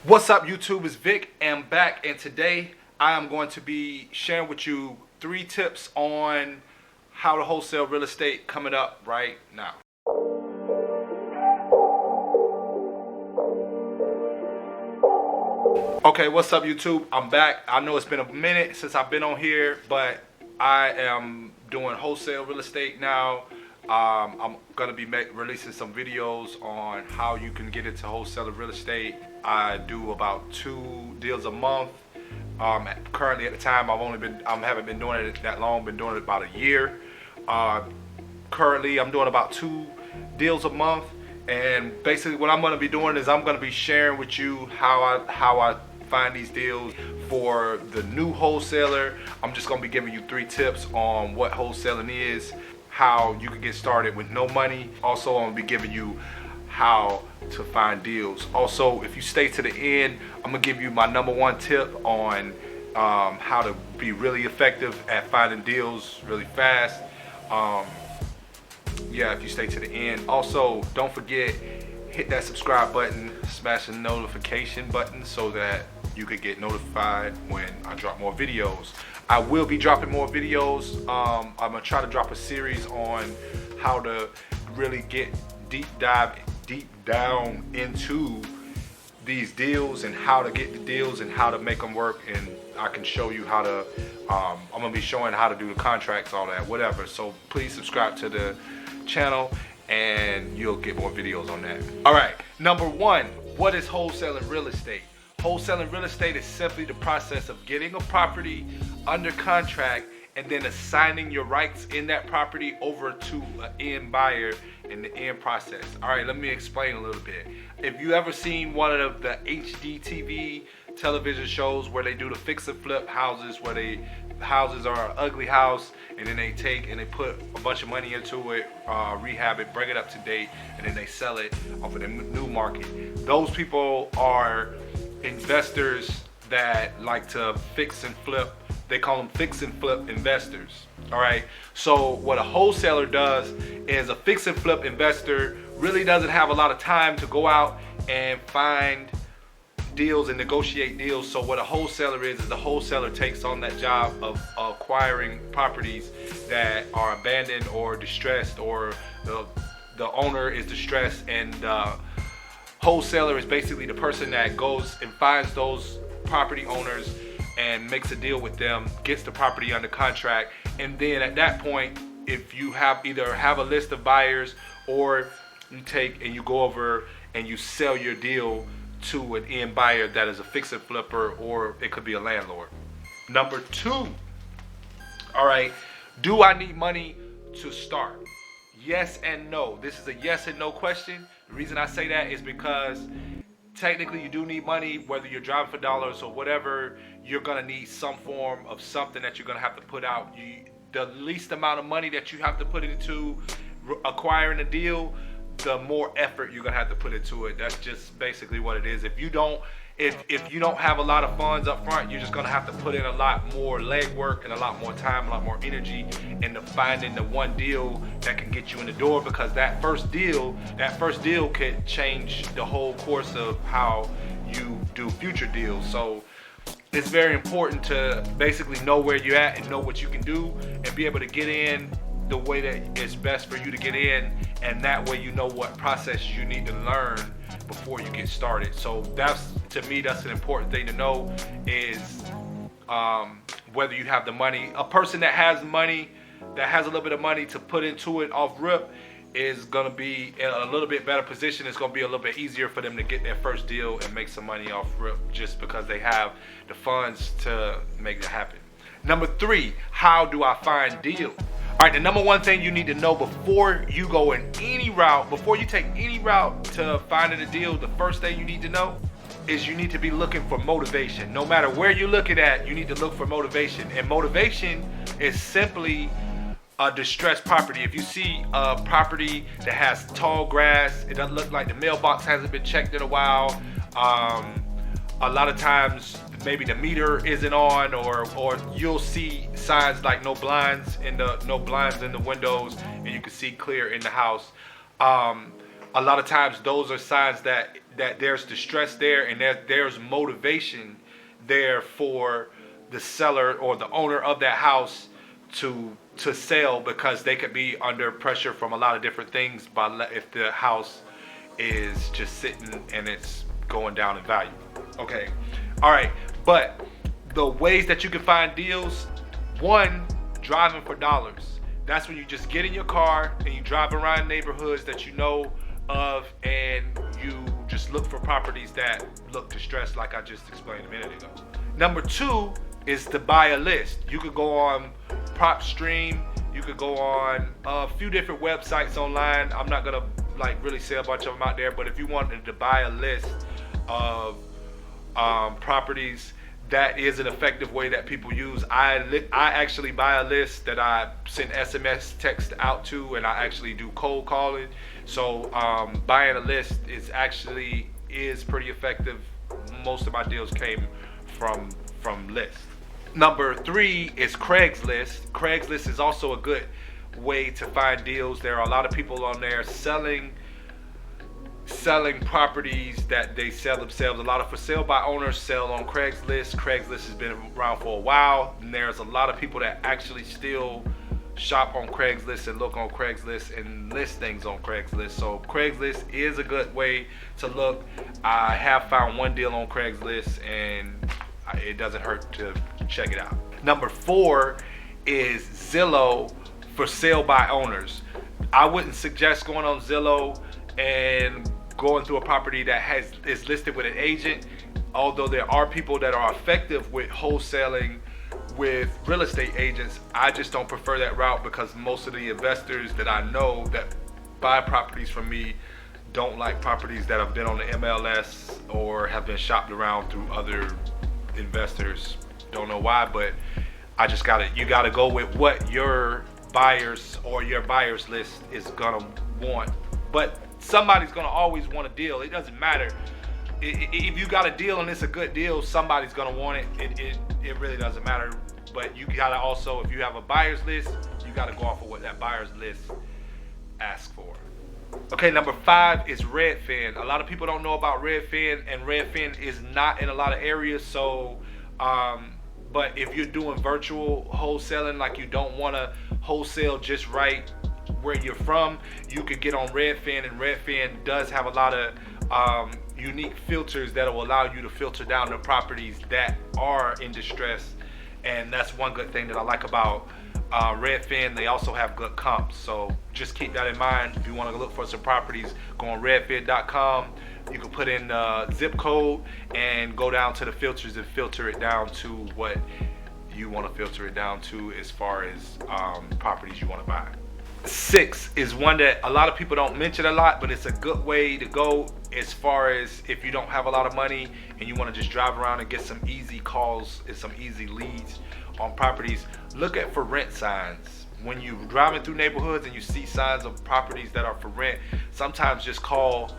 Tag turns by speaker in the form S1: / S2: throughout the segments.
S1: What's up, YouTube? It's Vic. I'm back, and today I am going to be sharing with you 3 tips on how to wholesale real estate coming up right now. Okay, what's up, YouTube? I'm back. I know it's been a minute since I've been on here, but I am doing wholesale real estate now. I'm gonna be releasing some videos on how you can get into wholesale real estate. I do about 2 deals a month. Currently, at the time, I haven't been doing it that long. Been doing it about a year. Currently, I'm doing about 2 deals a month, and basically, what I'm gonna be doing is I'm gonna be sharing with you how I find these deals. For the new wholesaler, I'm just gonna be giving you 3 tips on what wholesaling is, how you can get started with no money. Also, I'm gonna be giving you how to find deals. Also, if you stay to the end, I'm gonna give you my #1 tip on how to be really effective at finding deals really fast. Yeah, if you stay to the end. Also, don't forget, hit that subscribe button, smash the notification button so that you could get notified when I drop more videos. I will be dropping more videos. I'm gonna try to drop a series on how to really get deep down into these deals and how to get the deals and how to make them work, and I can show you how to I'm gonna be showing how to do the contracts, all that, whatever. So please subscribe to the channel and you'll get more videos on that. All right, #1, what is wholesaling real estate? Wholesaling real estate is simply the process of getting a property under contract and then assigning your rights in that property over to an end buyer in the end process. All right, let me explain a little bit. If you ever seen one of the HGTV television shows where they do the fix and flip houses, where the houses are an ugly house and then they take and they put a bunch of money into it, rehab it, bring it up to date, and then they sell it off of the new market. Those people are investors that like to fix and flip. They call them fix and flip investors. All right, so what a wholesaler does is, a fix and flip investor really doesn't have a lot of time to go out and find deals and negotiate deals. So what a wholesaler is the wholesaler takes on that job of acquiring properties that are abandoned or distressed, or the owner is distressed, and wholesaler is basically the person that goes and finds those property owners and makes a deal with them, gets the property under contract, and then at that point, if you either have a list of buyers, or you take and you go over and you sell your deal to an end buyer that is a fix and flipper, or it could be a landlord. #2, all right, do I need money to start? Yes and no. This is a yes and no question. The reason I say that is because technically you do need money, whether you're driving for dollars or whatever. You're gonna need some form of something that you're gonna have to put out. The least amount of money that you have to put into acquiring a deal, the more effort you're gonna have to put into it. That's just basically what it is. If you don't have a lot of funds up front, you're just gonna have to put in a lot more legwork and a lot more time, a lot more energy into finding the one deal that can get you in the door, because that first deal could change the whole course of how you do future deals. So it's very important to basically know where you're at and know what you can do and be able to get in the way that it's best for you to get in, and that way you know what process you need to learn before you get started. So to me, that's an important thing to know, is whether you have the money. A person that has money, that has a little bit of money to put into it off rip, is going to be in a little bit better position. It's going to be a little bit easier for them to get their first deal and make some money off rip, just because they have the funds to make it happen. #3, how do I find deals? All right, the #1 thing you need to know before you go in any route, before you take any route to finding a deal, the first thing you need to know is you need to be looking for motivation. No matter where you're looking at, you need to look for motivation. And motivation is simply a distressed property. If you see a property that has tall grass, it doesn't look like the mailbox hasn't been checked in a while, a lot of times maybe the meter isn't on, or you'll see signs like no blinds in the windows, and you can see clear in the house. A lot of times those are signs that that there's distress there, and there's motivation there for the seller or the owner of that house to sell, because they could be under pressure from a lot of different things if the house is just sitting and it's going down in value. Okay, all right, but the ways that you can find deals: one, driving for dollars. That's when you just get in your car and you drive around neighborhoods that you know of, and you just look for properties that look distressed, like I just explained a minute ago. Number two is to buy a list. You could go on PropStream, you could go on a few different websites online. I'm not gonna really say a bunch of them out there, but if you wanted to buy a list of properties, that is an effective way that people use. I actually buy a list that I send SMS text out to, and I actually do cold calling. So buying a list is pretty effective. Most of my deals came from lists. Number three is Craigslist. Craigslist is also a good way to find deals. There are a lot of people on there selling properties that they sell themselves. A lot of for sale by owners sell on Craigslist. Craigslist has been around for a while, and there's a lot of people that actually still shop on Craigslist and look on Craigslist and list things on Craigslist. So Craigslist is a good way to look. I have found one deal on Craigslist, and it doesn't hurt to check it out. Number four is Zillow for sale by owners. I wouldn't suggest going on Zillow and going through a property that is listed with an agent, although there are people that are effective with wholesaling with real estate agents. I just don't prefer that route, because most of the investors that I know that buy properties from me don't like properties that have been on the MLS or have been shopped around through other investors. Don't know why, but you gotta go with what your buyers or your buyers list is gonna want. But somebody's gonna always want a deal. It doesn't matter. If you got a deal and it's a good deal, somebody's gonna want it. It really doesn't matter. But you gotta also, if you have a buyer's list, you gotta go off of what that buyer's list asks for. Okay, number five is Redfin. A lot of people don't know about Redfin, and Redfin is not in a lot of areas. So, but if you're doing virtual wholesaling, like you don't want to wholesale just right where you're from, you could get on Redfin, and Redfin does have a lot of unique filters that will allow you to filter down the properties that are in distress. And that's one good thing that I like about Redfin. They also have good comps, so just keep that in mind. If you want to look for some properties, go on redfin.com. You can put in zip code and go down to the filters and filter it down to what you want to filter it down to as far as properties you want to buy. 6 is one that a lot of people don't mention a lot, but it's a good way to go as far as if you don't have a lot of money and you want to just drive around and get some easy calls and some easy leads on properties. Look at for rent signs. When you're driving through neighborhoods and you see signs of properties that are for rent, sometimes just call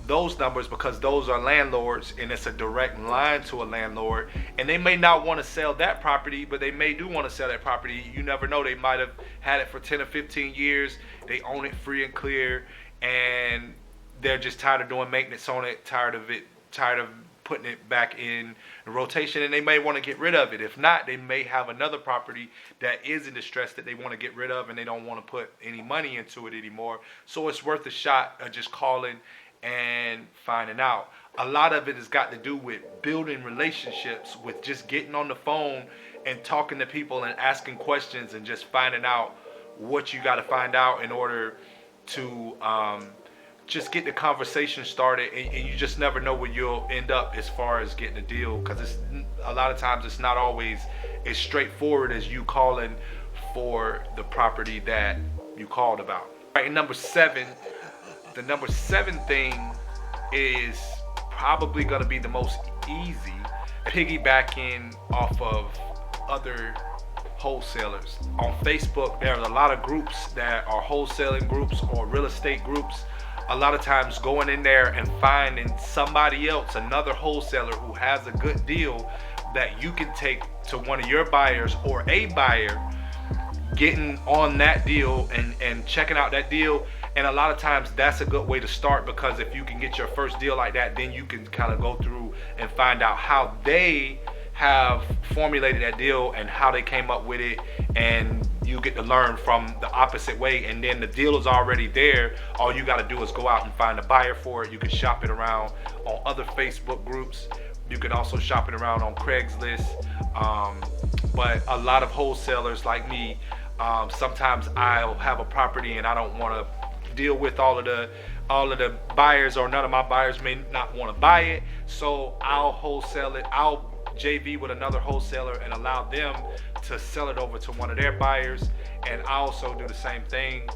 S1: those numbers, because those are landlords and it's a direct line to a landlord, and they may not want to sell that property, but they may do want to sell that property. You never know. They might have had it for 10 or 15 years. They own it free and clear, and they're just tired of doing maintenance on it, tired of putting it back in rotation, and they may want to get rid of it. If not, they may have another property that is in distress that they want to get rid of, and they don't want to put any money into it anymore. So it's worth a shot of just calling and finding out. A lot of it has got to do with building relationships, with just getting on the phone and talking to people and asking questions and just finding out what you got to find out in order to just get the conversation started. And you just never know where you'll end up as far as getting a deal, because it's a lot of times it's not always as straightforward as you calling for the property that you called about. All right, and number 7. The number 7 thing is probably going to be the most easy, piggybacking off of other wholesalers. On Facebook, there are a lot of groups that are wholesaling groups or real estate groups. A lot of times going in there and finding somebody else, another wholesaler who has a good deal that you can take to one of your buyers, or a buyer getting on that deal and checking out that deal And a lot of times that's a good way to start, because if you can get your first deal like that, then you can kind of go through and find out how they have formulated that deal and how they came up with it, and you get to learn from the opposite way. And then the deal is already there. All you got to do is go out and find a buyer for it. You can shop it around on other Facebook groups. You can also shop it around on Craigslist. But a lot of wholesalers like me, sometimes I'll have a property and I don't want to deal with all of the buyers, or none of my buyers may not want to buy it. So I'll wholesale it. I'll JV with another wholesaler and allow them to sell it over to one of their buyers, and I also do the same thing.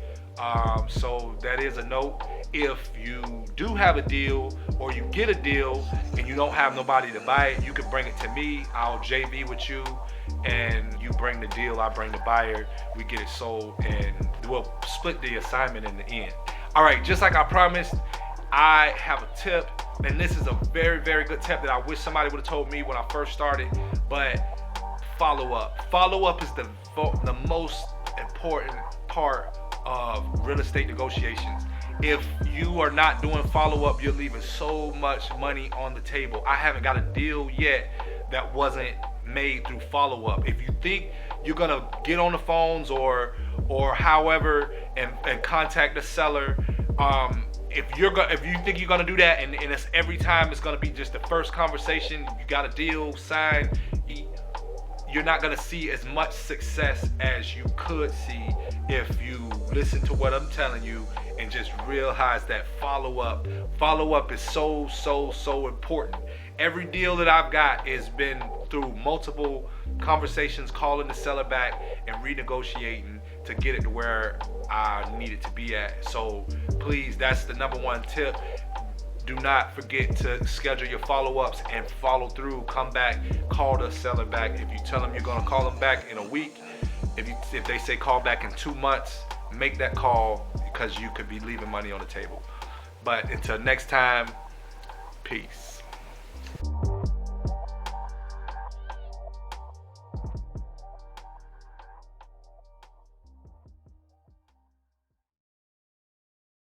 S1: So that is a note. If you do have a deal, or you get a deal and you don't have nobody to buy it, you can bring it to me. I'll JV with you, and you bring the deal, I bring the buyer, we get it sold, and we'll split the assignment in the end. All right, just like I promised, I have a tip, and this is a very, very good tip that I wish somebody would have told me when I first started. But follow up. Follow up is the most important part of real estate negotiations. If you are not doing follow up, you're leaving so much money on the table. I haven't got a deal yet that wasn't made through follow up. If you think you're gonna get on the phones or however and contact the seller, if you think you're gonna do that, and it's every time it's gonna be just the first conversation, you got a deal signed, you're not gonna see as much success as you could see if you listen to what I'm telling you and just realize that follow up. Follow up is so important. Every deal that I've got has been through multiple conversations, calling the seller back and renegotiating to get it to where I need it to be at. So please, that's the number one tip. Do not forget to schedule your follow-ups and follow through. Come back, call the seller back. If you tell them you're gonna call them back in a week, if they say call back in 2 months, make that call, because you could be leaving money on the table. But until next time, peace.